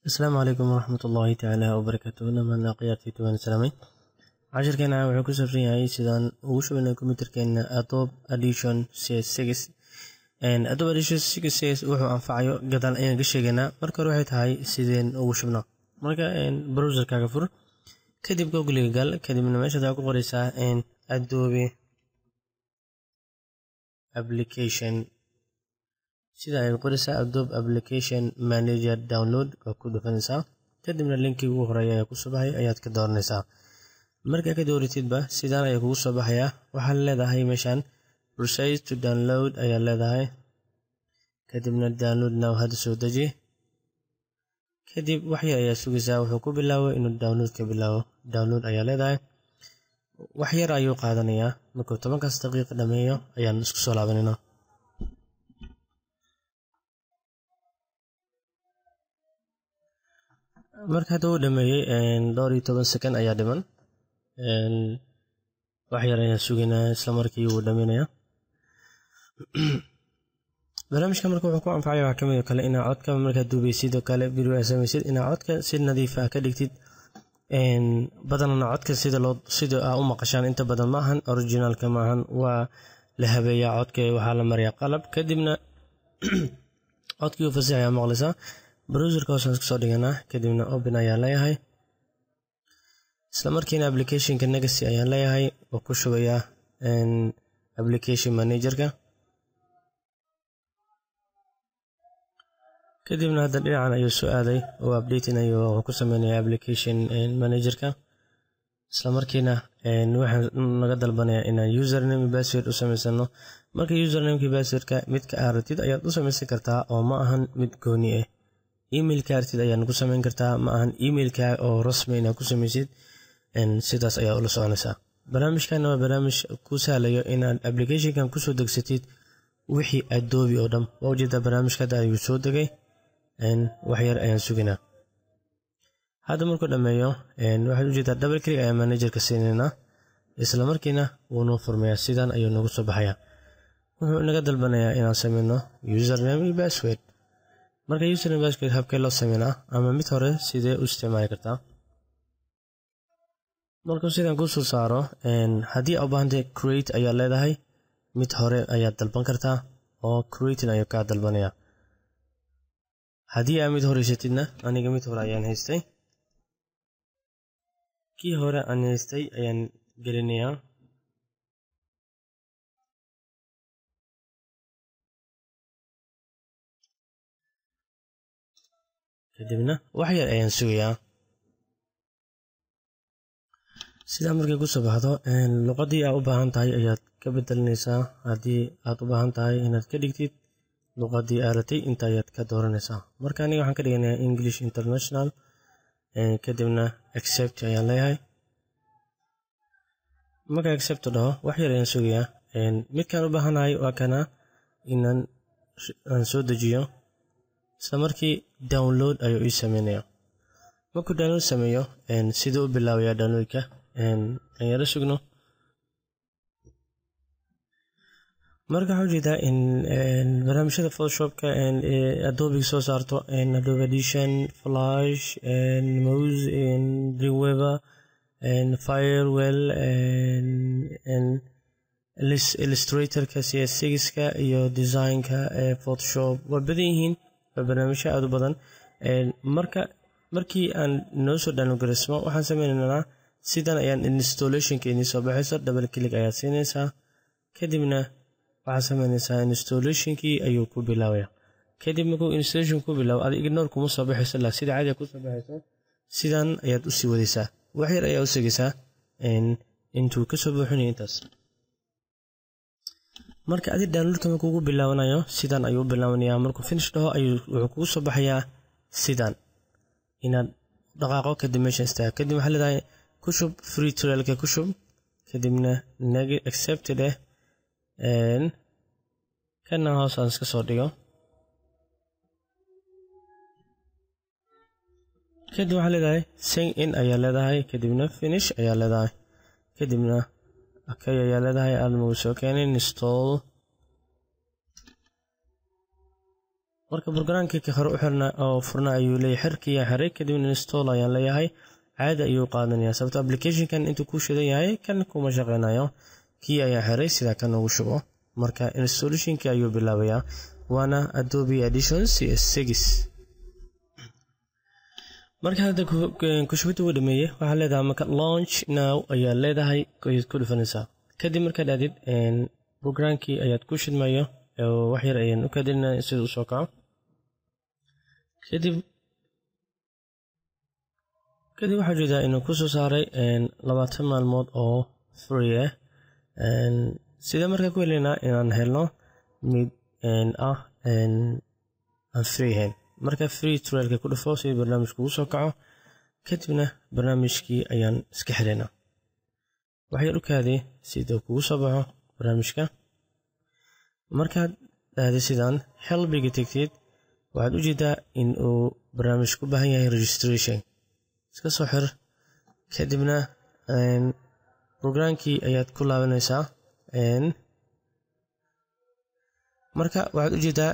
السلام عليكم ورحمة الله تعالى وبركاته. لما لقيتي توان سلامي عشر كان وحuu ku saabsan yahay sidaan ugu shubnay computerkeena Adobe Audition CS6 Adobe Audition CS6 wuxuu anfacayo gadaal ayaan ka sheegaynaa. marka hore waxay tahay sideen ugu shubnaa. marka browserkaaga fur, kadib Google gal, kadibna meesha ku qoraysaa Adobe application sida ay qoraysaa Adobe application manager download oo ku dhufanaysaa, kadibna linkiga ugu horeeya ee ku soo baxay ayaad ka dooranaysaa. marka ka dooratidba sidaan ay kugu soo baxaya, waxaad leedahay meeshan proceed to download ayaa leedahay, kadibna download now hadda soo deji. kadib wax yar ayaa sugaysaa, wuxuu ku bilaabay inuu download ka bilaabo. download ayaa leedahay, wax yar ayuu qaadanayaa. markuu 10 daqiiqo dhameeyo ayaan isku soo laabanayna. marka hadda uu dhameeyay dhowr iyo 10 second ayaa dhiman. wax yar ayaa sugaynaa, isla markii uu dhameynaya. barnaamijka marka wuxuu ku anfacaya waxa kamid kale inaa codka marka duubeysid oo kale video samaysid inaa codka si nadiif ah ka dhigtid. badanna codka sida u maqashaan inta badan maahan originalka maahan, waa la habeeyaa codka, waxaa la mariyaa qalab, kadibna codkii uu fasax ayaa maqlaysaa. browserka hoos ka soo dhiganaa, kadibna open ayaa leeyahay. isla markiina applicationka Legacy ayaa leeyahay oo ku shubaya application managerka. kadibna hadda dhinacan ayuu soo aaday oo updating ayuu ku sameynaya application managerka. isla markiina waxaan naga dalbanayaa inaan username iyo password u samaysano. marka username iyo passwordka midka aad rabtid ayaad u samaysan kartaa oo ma ahan mid gooni ah. emailka artid ayaan ku samayn kartaa, ma ahan emailka oo rasmi inaad ku samaysid. sidaas ayaa ula soconaysaa. barnaamijkan waa barnaamij ku sahlayo inaad applicationkan ku soo degsatid wixii Adobe oo dhan. waa ujeedaa barnaamijka hadda ayuu soo degay, wax yar ayaan sugaynaa. hadda markuu dhameeyo waxaad ujeedaa double click ayaa managerka siinaynaa, isla markiina wuu noo furmayaa. sidaan ayuu nagu soo baxayaa. wuxuu naga dalbanayaa inaan sameyno username iyo password. marka username password habkee loo sameynaa ama mid hore sidee u isticmaali kartaa. markuu sidaan ku soo saaro, haddii aad u baahantahay create ayaa leedahay, mid hore ayaad dalban kartaa oo creating ayuu kaa dalbanayaa. haddii aad mid horeysatidna, aniga mid hore ayaan haystay, kii hore aan haystay ayaan gelinayaa. kadibna wax yar ayaan sugayaa. sidaa markay ku soo baxdo, luqadii aad u baahan tahay ayaad ka bedelinaysaa. haddii aad u baahan tahay inaad ka dhigtid luqadii aad ratay, inta ayaad ka dooranaysaa. marka aniga waxaan ka dhiganayaa English International, kadibna accept ayaan leeyahay. marka accept dhaho, wax yar ayaan sugayaa. midkaan u baahanahay waa kana inaan soo dejiyo. isla markii download ayuu ii sameynaya. markuu download sameeyo, siduu u bilaabayaa downloadka. aan yara sugno. marka waxaa ujeedaa in barnaamijyada Photoshopka Adobe soo saarto Adobe Audition, Flash, Mouse, Dreamweaver, Firewall, Illustratorka CS6ka iyo designka Photoshop. waa badan yihiin, waa barnaamijyo aad u badan. markii aan noo soo download gareysmo, waxaan sameynaynaa sidan ayaan installationka inii soo baxayso. double click ayaad siinaysaa, kadibna waxaad sameynaysaa installationkii ayuu ku bilaabaya. kadib markuu installation ku bilaabo, adiga ignore kuma soo baxayso, la sida caadi ku soo baxayso. sidan ayaad u sii wadaysaa. wax yar ayaa u sugaysaa intuu ka soo buuxinayo intaas. marka adiga downloadka markuu ku bilaabanayo, sidan ayuu u bilaabanayaa. markuu finish dhaho wuxuu kugu soo baxayaa sidan inaad dhaqaaqo, kadib meesha istaag. kadib waxaa leedahay ku shub free trialka ku shub, kadibna accepted kana hoos aan iska soo dhigo kadib waxaa leedahay sign in ayaa leedahay kadibna finish ayaa leedahay kadibna okay ayaa leedahay aad ma soo keenay install marka programkii ka hor u xirna oo furna ayuu leeyahay xirkii xiray kadibna install ayaan leeyahay caadi ayuu qaadanayaa sababta application-kan intuu ku shidan yahay kan kuma shaqeynayo kii ayaa xiray sida kan ugu shubo marka installation-ki ayuu bilaabayaa waana Adobe Audition CS6 marka hadda ku shubid uu dhameeyay waxa leedahay marka launch now ayaa leedahay ku dhufanaysaa kadib marka aadid programkii ayaad ku shidmayo wax yar ayaan u kadinaa sida uu soo kaco kadib waxaa jeedaa inuu ku soo saaray 20 maalmood oo free ah sida marka ku helina inaan helno mid aan free ahayn marka free trial-ka ku dhufo si barnaamijku ugu soo kaco kadibna barnaamijkii ayaan iska xirina waxay u kaadi sida uu kugu soo baxo barnaamijka markaad aadi sidaan helbiga tagtid waxaad u jeedaa in uu barnaamij ku baahan yahay registration iska soo xir kadibna programkii ayaad ku laabanaysaa marka waxaad u jeedaa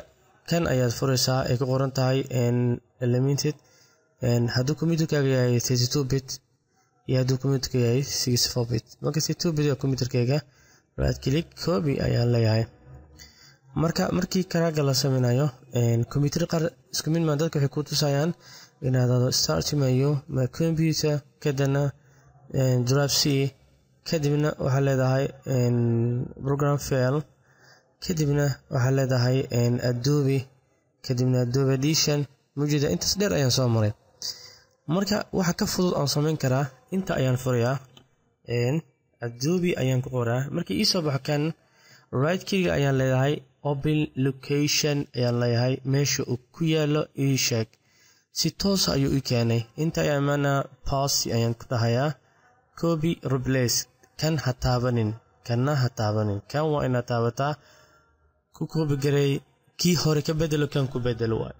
kan ayaad furaysaa ay ku qoran tahay limited hadduu computerkaaga yahay 32 bit iyo hadduu computerka yahay 64 bit marka 32 bit waa computerkayga right click copy ayaan leeyahay markii karaaga la samaynayo computer qaar isku mid ma dadka waxay ku tusayaan inaad start menu my computer kadana drive C kadibna waxaa leedahay program fail kadibna waxaa leedahay Adobe kadibna Adobe Audition mujida intaas dheer ayaan soo maray marka waxa ka fudud aan samayn karaa inta ayaan furayaa Adobe ayaan ku qoraa markii ii soo baxo kan right click ayaan leedahay open location ayaan leeyahay meesha uu ku yaalo ii sheeg si toos ayuu ii keenay inta ayaan maana pause ayaan ku dhahayaa copy replace kan ha taabanin kana ha taabanin kan waa inaad taabataa ku copy garay kii hore ka bedelo kan ku bedelo waay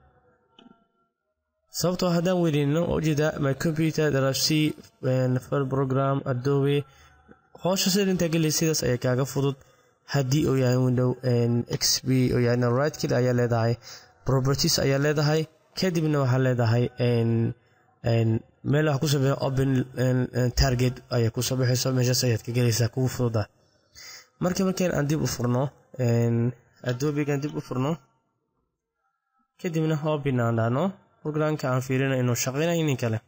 sababtoo haddaan weydino oo jeeda my computer drive C for program Adobe howsha sida inta galay sidaas ayaa kaaga fudud haddii uu yahay window XP oo yahay right click ayaa leedahay properties ayaa leedahay kadibna waxaa leedahay meel wax ku sameeyo open target ayaa ku soo baxayso meeshaas ayaad ka galaysaa kugu fududa markaan aan dib u furno Adobe gaan dib u furno kadibna open aan dhahno programka aan fiirino inuu shaqeynayo in kale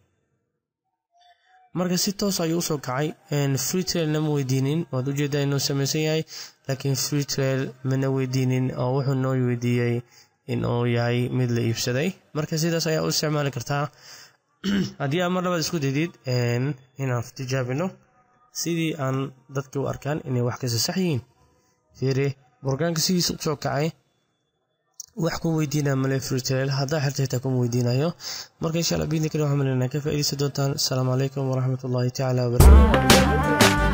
marka si toos ayuu soo kacay free trial nama weydiinin waad u jeedaa inuu samaysan yahay laakiin free trial mana weydiinin oo wuxuu noo weydiiyey in uu yahay mid la iibsaday marka sidaas ayaa u isticmaali kartaa haddii aad mar labaad isku daydid inaan tijaabino sidii aan dadka u arkaan inay wax kasta sax yihiin fiiri programka sidiisa u soo kacay wax ku weydiinaa male free trial haddaa xirta xitaa kuma weydiinayo marka insha allah biidni kale waxaan maleynayaa ka faa'iidaysan doontaan asalaamu calaykum waraxmatullaahi tacaala wabarakaatu